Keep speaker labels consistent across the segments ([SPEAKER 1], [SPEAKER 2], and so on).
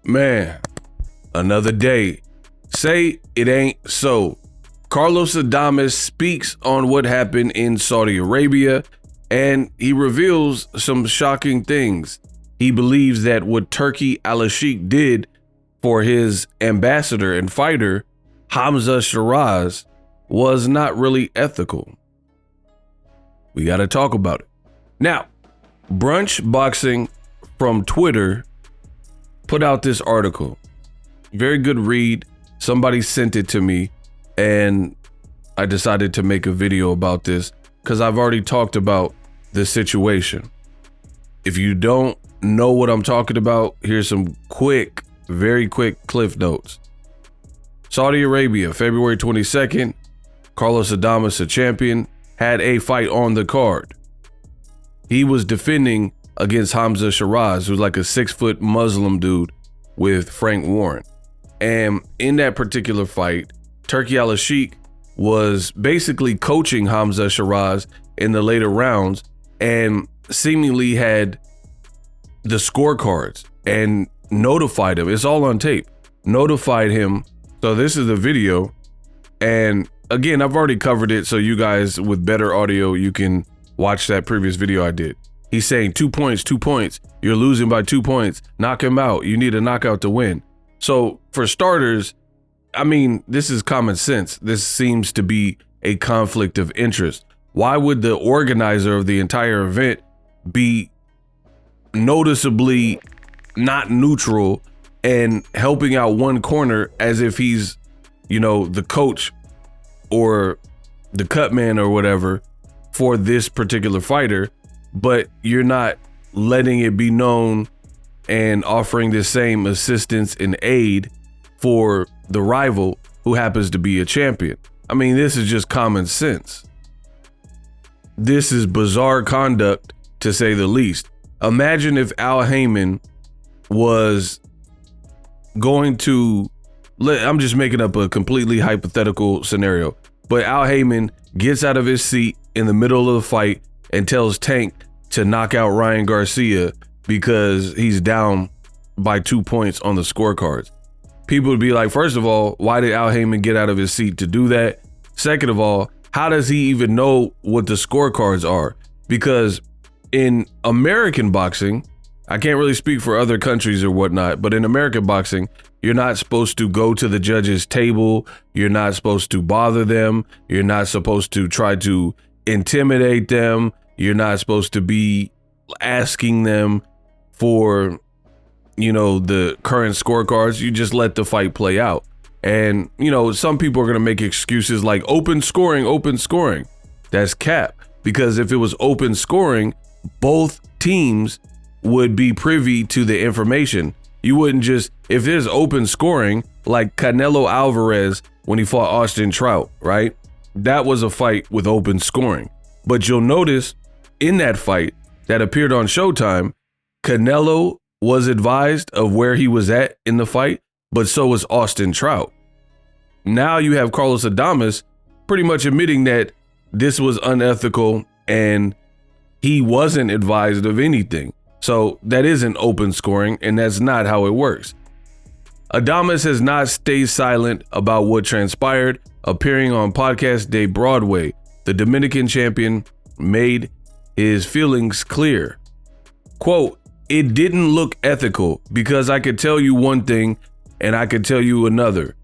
[SPEAKER 1] Man, another day. Say it ain't so. Carlos Adames speaks on what happened in Saudi Arabia, and he reveals some shocking things. He believes that what Turki Al-Sheikh did for his ambassador and fighter, Hamza Shiraz, was not really ethical. We got to talk about it. Now, Brunch Boxing from Twitter put out this article. Very good read. Somebody sent it to me and I decided to make a video about this because I've already talked about the situation. If you don't know what I'm talking about, here's some quick, very quick cliff notes. Saudi Arabia, February 22nd, Carlos Adames, a champion, had a fight on the card. He was defending against Hamza Shiraz, who's like a 6-foot Muslim dude with Frank Warren. And in that particular fight, Turki Al-Sheikh was basically coaching Hamza Shiraz in the later rounds and seemingly had the scorecards and notified him. It's all on tape. Notified him. So this is the video. And again, I've already covered it. So you guys with better audio, you can watch that previous video I did. He's saying 2 points, 2 points. You're losing by 2 points. Knock him out. You need a knockout to win. So for starters, I mean, this is common sense. This seems to be a conflict of interest. Why would the organizer of the entire event be noticeably not neutral and helping out one corner as if he's, you know, the coach or the cut man or whatever for this particular fighter, but you're not letting it be known and offering the same assistance and aid for the rival who happens to be a champion? I mean, this is just common sense. This is bizarre conduct, to say the least. Imagine if Al Heyman was going to, I'm just making up a completely hypothetical scenario, but Al Heyman gets out of his seat in the middle of the fight and tells Tank to knock out Ryan Garcia because he's down by 2 points on the scorecards. People would be like, first of all, why did Al Heyman get out of his seat to do that? Second of all, how does he even know what the scorecards are? Because in American boxing, I can't really speak for other countries or whatnot, but in American boxing, you're not supposed to go to the judge's table. You're not supposed to bother them. You're not supposed to try to intimidate them. You're not supposed to be asking them for, you know, the current scorecards. You just let the fight play out. And, you know, some people are going to make excuses like open scoring. That's cap. Because if it was open scoring, both teams would be privy to the information. You wouldn't just, if there's open scoring, like Canelo Alvarez when he fought Austin Trout, right? That was a fight with open scoring. But you'll notice in that fight that appeared on Showtime, Canelo was advised of where he was at in the fight, but so was Austin Trout. Now you have Carlos Adames pretty much admitting that this was unethical and he wasn't advised of anything. So that isn't open scoring, and that's not how it works. Adames has not stayed silent about what transpired. Appearing on Podcast Day Broadway, the Dominican champion made his feelings clear. Quote, "It didn't look ethical because I could tell you one thing and I could tell you another,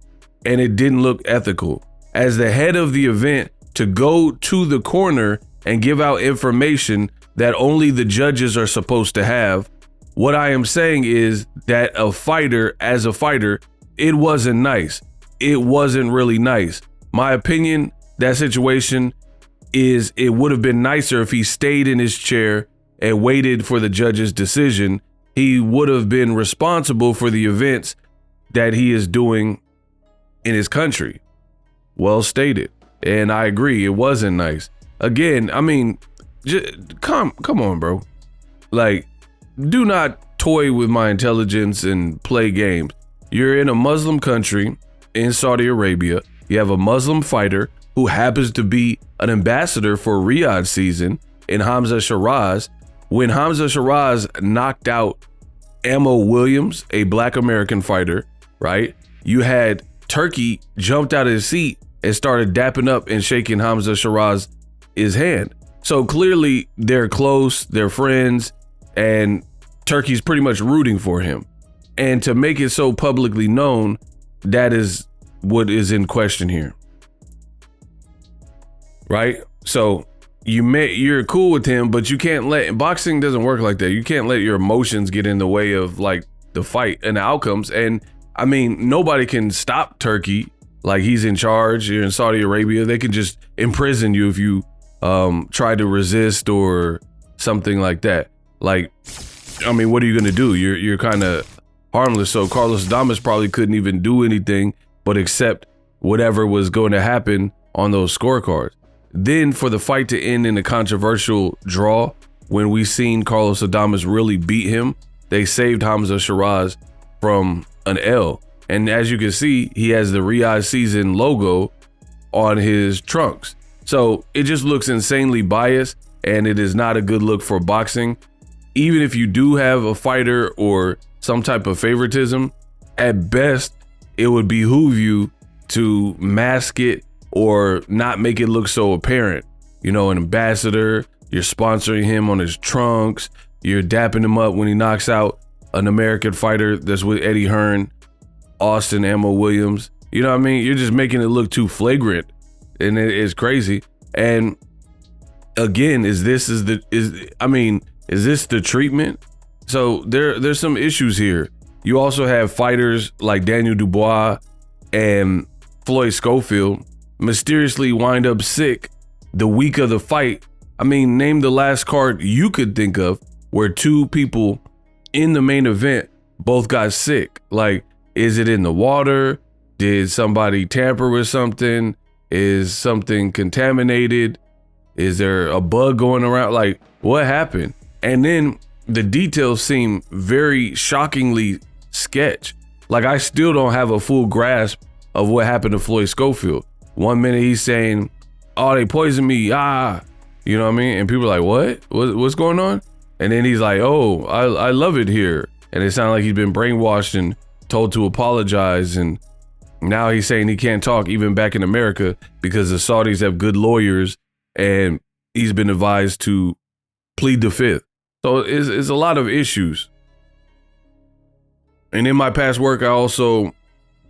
[SPEAKER 1] and it didn't look ethical. As the head of the event, to go to the corner and give out information that only the judges are supposed to have. What I am saying is that as a fighter, it wasn't nice. It wasn't really nice. My opinion, that situation is it would have been nicer if he stayed in his chair and waited for the judge's decision. He would have been responsible for the events that he is doing in his country." Well stated. And I agree, it wasn't nice. Again, I mean, come on, bro. Like, do not toy with my intelligence and play games. You're in a Muslim country in Saudi Arabia. You have a Muslim fighter who happens to be an ambassador for Riyadh season in Hamza Shiraz. When Hamza Shiraz knocked out Ammo Williams, a Black American fighter, right? You had Turki jumped out of his seat and started dapping up and shaking Hamza Shiraz's hand. So clearly they're close, they're friends, and Turki's pretty much rooting for him. And to make it so publicly known, that is what is in question here. Right? So you're cool with him, but you can't boxing doesn't work like that. You can't let your emotions get in the way of like the fight and the outcomes. And I mean, nobody can stop Turki. Like, he's in charge. You're in Saudi Arabia. They can just imprison you if you try to resist or something like that. Like, I mean, what are you going to do? You're kind of harmless. So Carlos Adames probably couldn't even do anything but accept whatever was going to happen on those scorecards. Then for the fight to end in a controversial draw, when we seen Carlos Adames really beat him, they saved Hamza Shiraz from an L. And as you can see, he has the Riyadh Season logo on his trunks. So it just looks insanely biased, and it is not a good look for boxing. Even if you do have a fighter or some type of favoritism, at best, it would behoove you to mask it or not make it look so apparent. You know, an ambassador, you're sponsoring him on his trunks, you're dapping him up when he knocks out an American fighter that's with Eddie Hearn, Austin Ammo Williams. You know what I mean? You're just making it look too flagrant, and it is crazy. And again, is this the treatment? So there's some issues here. You also have fighters like Daniel Dubois and Floyd Schofield mysteriously wind up sick the week of the fight. I mean, name the last card you could think of where two people in the main event both got sick. Like, is it in the water? Did somebody tamper with something? Is something contaminated? Is there a bug going around? Like, what happened? And then the details seem very shockingly sketch. Like, I still don't have a full grasp of what happened to Floyd Schofield. 1 minute he's saying, oh, they poisoned me, you know what I mean? And people are like, what's going on? And then he's like, oh, I love it here. And it sounded like he's been brainwashed and told to apologize. And now he's saying he can't talk even back in America because the Saudis have good lawyers and he's been advised to plead the fifth. So it's a lot of issues. And in my past work, I also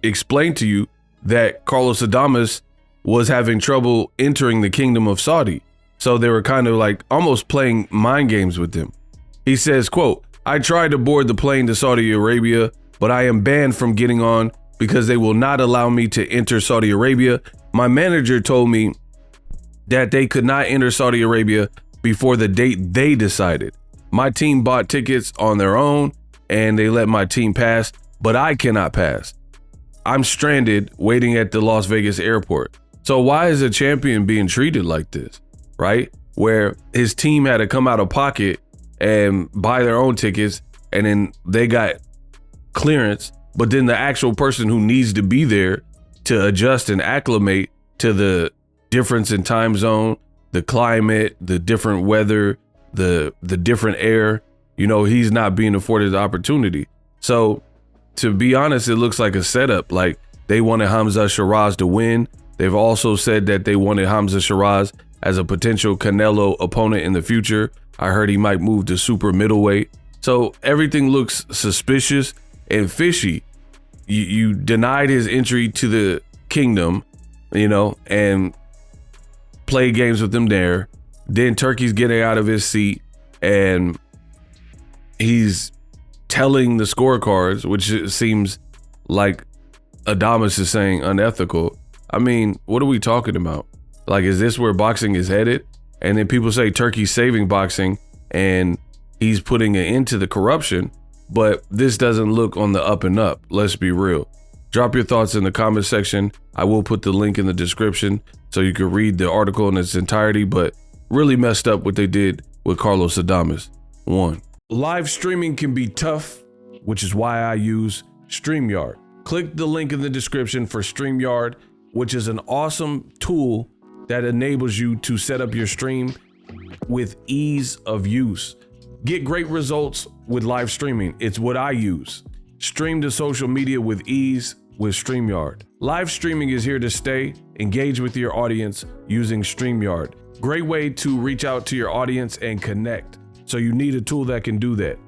[SPEAKER 1] explained to you that Carlos Adames was having trouble entering the Kingdom of Saudi. So they were kind of like almost playing mind games with him. He says, quote, I tried to board the plane to Saudi Arabia, but I am banned from getting on because they will not allow me to enter Saudi Arabia. My manager told me that they could not enter Saudi Arabia before the date they decided. My team bought tickets on their own and they let my team pass, but I cannot pass. I'm stranded waiting at the Las Vegas airport. So why is a champion being treated like this, right? Where his team had to come out of pocket and buy their own tickets, and then they got clearance, but then the actual person who needs to be there to adjust and acclimate to the difference in time zone, the climate, the different weather, the different air, you know, he's not being afforded the opportunity. So to be honest, it looks like a setup. Like, they wanted Hamza Shiraz to win. They've also said that they wanted Hamza Shiraz as a potential Canelo opponent in the future. I heard he might move to super middleweight. So everything looks suspicious and fishy. You denied his entry to the kingdom, you know, and played games with him there. Then Turki's getting out of his seat and he's telling the scorecards, which seems like Adames is saying unethical. I mean, what are we talking about? Like, is this where boxing is headed? And then people say Turkey's saving boxing and he's putting an end to the corruption, but this doesn't look on the up and up. Let's be real. Drop your thoughts in the comment section. I will put the link in the description so you can read the article in its entirety, but really messed up what they did with Carlos Adames. 1. Live streaming can be tough, which is why I use StreamYard. Click the link in the description for StreamYard, which is an awesome tool that enables you to set up your stream with ease of use. Get great results with live streaming. It's what I use. Stream to social media with ease with StreamYard. Live streaming is here to stay. Engage with your audience using StreamYard. Great way to reach out to your audience and connect. So you need a tool that can do that.